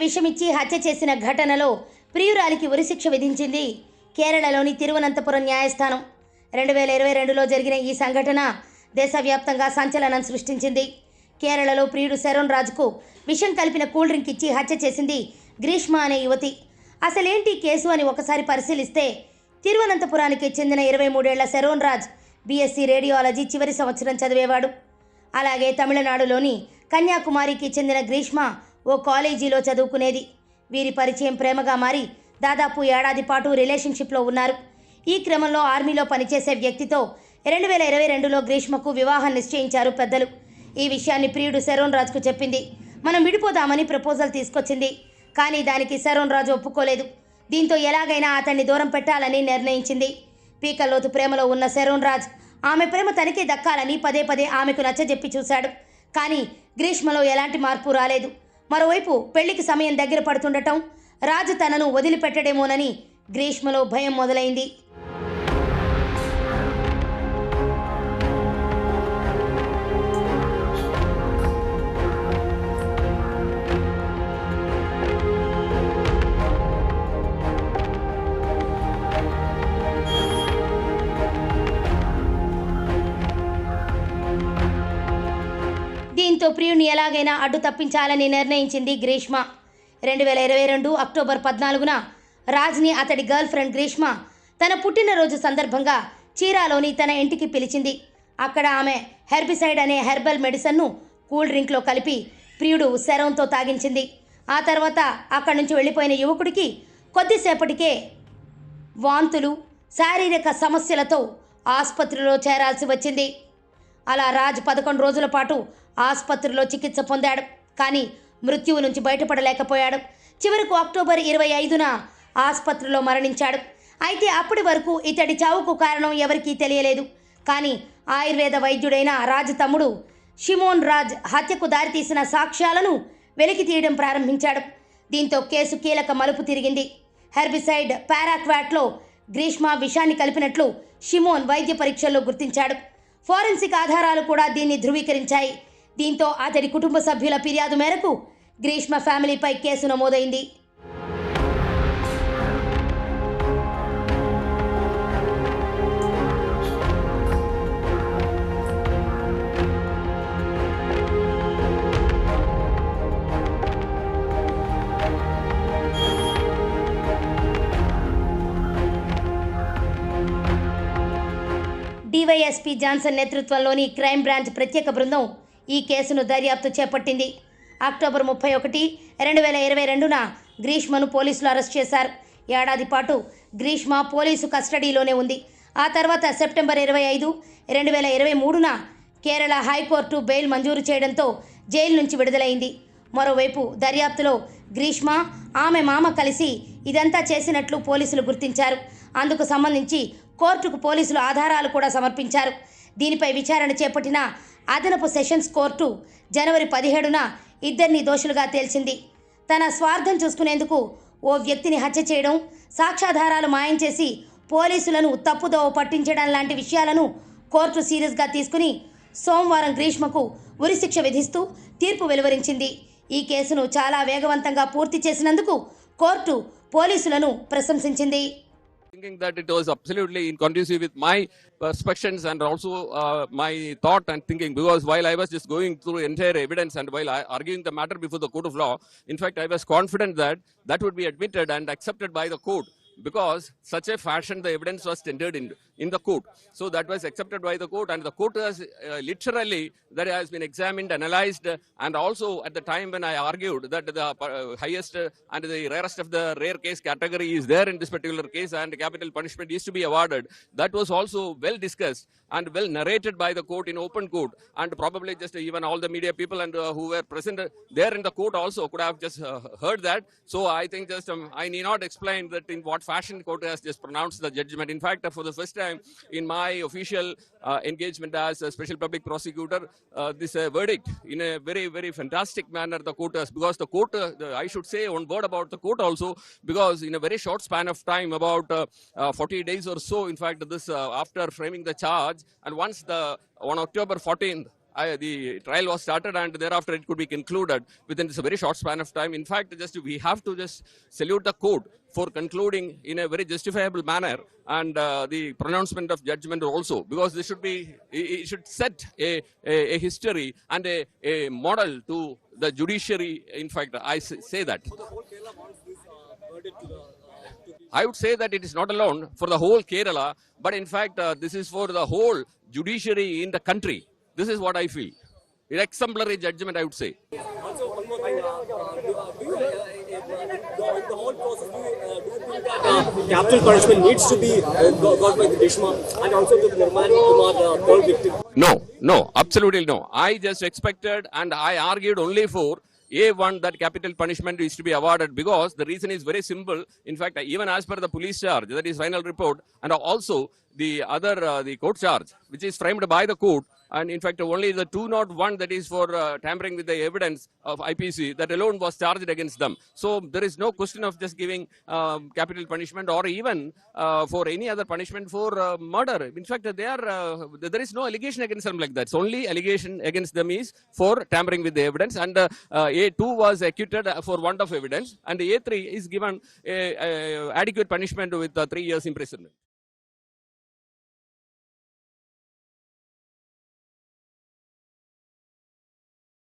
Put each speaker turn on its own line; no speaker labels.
విషమిచ్చి హత్య చేసిన ఘటనలో ప్రియురాలికి ఉరిశిక్ష విధించింది కేరళలోని తిరువనంతపురం న్యాయస్థానం. 2022లో జరిగిన ఈ సంఘటన దేశవ్యాప్తంగా సంచలనం సృష్టించింది. కేరళలో ప్రియుడు శరణ్ రాజ్కు విషం కలిపిన కూల్ డ్రింక్ ఇచ్చి హత్య చేసింది గ్రీష్మ అనే యువతి. అసలేంటి కేసు అని ఒకసారి పరిశీలిస్తే, తిరువనంతపురానికి చెందిన 23 ఏళ్ల శరణ్ రాజ్ బీఎస్సీ రేడియాలజీ చివరి సంవత్సరం చదివేవాడు. అలాగే తమిళనాడులోని కన్యాకుమారికి చెందిన గ్రీష్మ ఓ కాలేజీలో చదువుకునేది. వీరి పరిచయం ప్రేమగా మారి దాదాపు ఏడాది పాటు రిలేషన్షిప్లో ఉన్నారు. ఈ క్రమంలో ఆర్మీలో పనిచేసే వ్యక్తితో 2022లో గ్రీష్మకు వివాహం నిశ్చయించారు పెద్దలు. ఈ విషయాన్ని ప్రియుడు శరణ్ రాజ్కు చెప్పింది. మనం విడిపోదామని ప్రపోజల్ తీసుకొచ్చింది. కానీ దానికి శరణ్ రాజ్ ఒప్పుకోలేదు. దీంతో ఎలాగైనా అతన్ని దూరం పెట్టాలని నిర్ణయించింది. పీకల్లోతు ప్రేమలో ఉన్న శరణ్ రాజ్ ఆమె ప్రేమ తనకే దక్కాలని పదే పదే ఆమెకు నచ్చజెప్పి చూశాడు. కానీ గ్రీష్మలో ఎలాంటి మార్పు రాలేదు. మరోవైపు పెళ్లికి సమయం దగ్గర పడుతుండటం, రాజు తనను వదిలిపెట్టడేమోనని గ్రీష్మలో భయం మొదలైంది. దీంతో ప్రియుని ఎలాగైనా అడ్డు తప్పించాలని నిర్ణయించింది గ్రీష్మ. 2022 అక్టోబర్ 14న రాజ్ని అతడి గర్ల్ ఫ్రెండ్ గ్రీష్మ తన పుట్టినరోజు సందర్భంగా చీరాలోని తన ఇంటికి పిలిచింది. అక్కడ ఆమె హెర్బిసైడ్ అనే హెర్బల్ మెడిసిన్ను కూల్ డ్రింక్లో కలిపి ప్రియుడు శరణ్తో తాగించింది. ఆ తర్వాత అక్కడి నుంచి వెళ్ళిపోయిన యువకుడికి కొద్దిసేపటికే వాంతులు, శారీరక సమస్యలతో ఆసుపత్రిలో చేరాల్సి వచ్చింది. అలా రాజ్ 11 రోజుల పాటు ఆసుపత్రిలో చికిత్స పొందాడు. కానీ మృత్యువు నుంచి బయటపడలేకపోయాడు. చివరకు అక్టోబర్ 25న ఆసుపత్రిలో మరణించాడు. అయితే అప్పటి వరకు ఇతడి చావుకు కారణం ఎవరికీ తెలియలేదు. కానీ ఆయుర్వేద వైద్యుడైన రాజ్ తమ్ముడు షిమోన్ రాజ్ హత్యకు దారితీసిన సాక్ష్యాలను వెలికి తీయడం ప్రారంభించాడు. దీంతో కేసు కీలక మలుపు తిరిగింది. హెర్బిసైడ్ పారాక్వాట్లో గ్రీష్మ విషాన్ని కలిపినట్లు షిమోన్ వైద్య పరీక్షల్లో గుర్తించాడు. ఫోరెన్సిక్ ఆధారాలు కూడా దీన్ని ధృవీకరించాయి. దీంతో అతడి కుటుంబ సభ్యుల ఫిర్యాదు మేరకు గ్రీష్మ ఫ్యామిలీపై కేసు నమోదైంది. డివైఎస్పీ జాన్సన్ నేతృత్వంలోని క్రైమ్ బ్రాంచ్ ప్రత్యేక బృందం ఈ కేసును దర్యాప్తు చేపట్టింది. అక్టోబర్ 31, 2022న గ్రీష్మను పోలీసులు అరెస్ట్ చేశారు. ఏడాది పాటు గ్రీష్మ పోలీసు కస్టడీలోనే ఉంది. ఆ తర్వాత సెప్టెంబర్ 25, 2023న కేరళ హైకోర్టు బెయిల్ మంజూరు చేయడంతో జైలు నుంచి విడుదలైంది. మరోవైపు దర్యాప్తులో గ్రీష్మ, ఆమె మామ కలిసి ఇదంతా చేసినట్లు పోలీసులు గుర్తించారు. అందుకు సంబంధించి కోర్టుకు పోలీసులు ఆధారాలు కూడా సమర్పించారు. దీనిపై విచారణ చేపట్టిన అదనపు సెషన్స్ కోర్టు జనవరి 17న ఇద్దరిని దోషులుగా తేల్చింది. తన స్వార్థం చూసుకునేందుకు ఓ వ్యక్తిని హత్య చేయడం, సాక్ష్యాధారాలు మాయం చేసి పోలీసులను తప్పుదోవ పట్టించడం లాంటి విషయాలను కోర్టు సీరియస్గా తీసుకుని సోమవారం గ్రీష్మకు ఉరిశిక్ష విధిస్తూ తీర్పు వెలువరించింది. ఈ కేసును చాలా వేగవంతంగా పూర్తి చేసినందుకు కోర్టు పోలీసులను ప్రశంసించింది.
Thinking that it was absolutely inconducive with my perceptions and also my thought and thinking, because while I was just going through entire evidence and while arguing the matter before the court of law, in fact I was confident that that would be admitted and accepted by the court, because such a fashion the evidence was tendered in the court. So that was accepted by the court, and the court has literally that has been examined, analyzed, and also at the time when I argued that the highest and the rarest of the rare case category is there in this particular case and capital punishment is to be awarded, that was also well discussed and well narrated by the court in open court, and probably just even all the media people and who were present there in the court also could have just heard that. So I think just I need not explain that in what fashion court has just pronounced the judgment. In fact, for the first time in my official engagement as a special public prosecutor, this verdict in a very, very fantastic manner the court has, because the court, I should say one word about the court also, because in a very short span of time, about 40 days or so, in fact, this after framing the charge, and once on October 14th, the trial was started and thereafter it could be concluded within this very short span of time. In fact, we have to just salute the court for concluding in a very justifiable manner and the pronouncement of judgment also, because this should be, it should set a history and a model to the judiciary. In fact, I say that. I would say that it is not alone for the whole Kerala, but in fact, this is for the whole judiciary in the country. This is what I feel. An exemplary judgment, I would say.
Also, one more thing. Do you, the whole process, do you think that capital punishment needs to be got by the Grishma and also the Nirmani Kumar, the third victim?
No, absolutely no. I just expected and I argued only for A1 that capital punishment is to be awarded, because the reason is very simple. In fact, even as per the police charge, that is final report, and also the other the court charge, which is framed by the court, and in fact only the 201 that is for tampering with the evidence of IPC, that alone was charged against them. So there is no question of just giving capital punishment or even for any other punishment for murder. In fact, there is no allegation against them like that. It's only allegation against them is for tampering with the evidence, and A2 was acquitted for want of evidence, and A3 is given adequate punishment with 3 years imprisonment.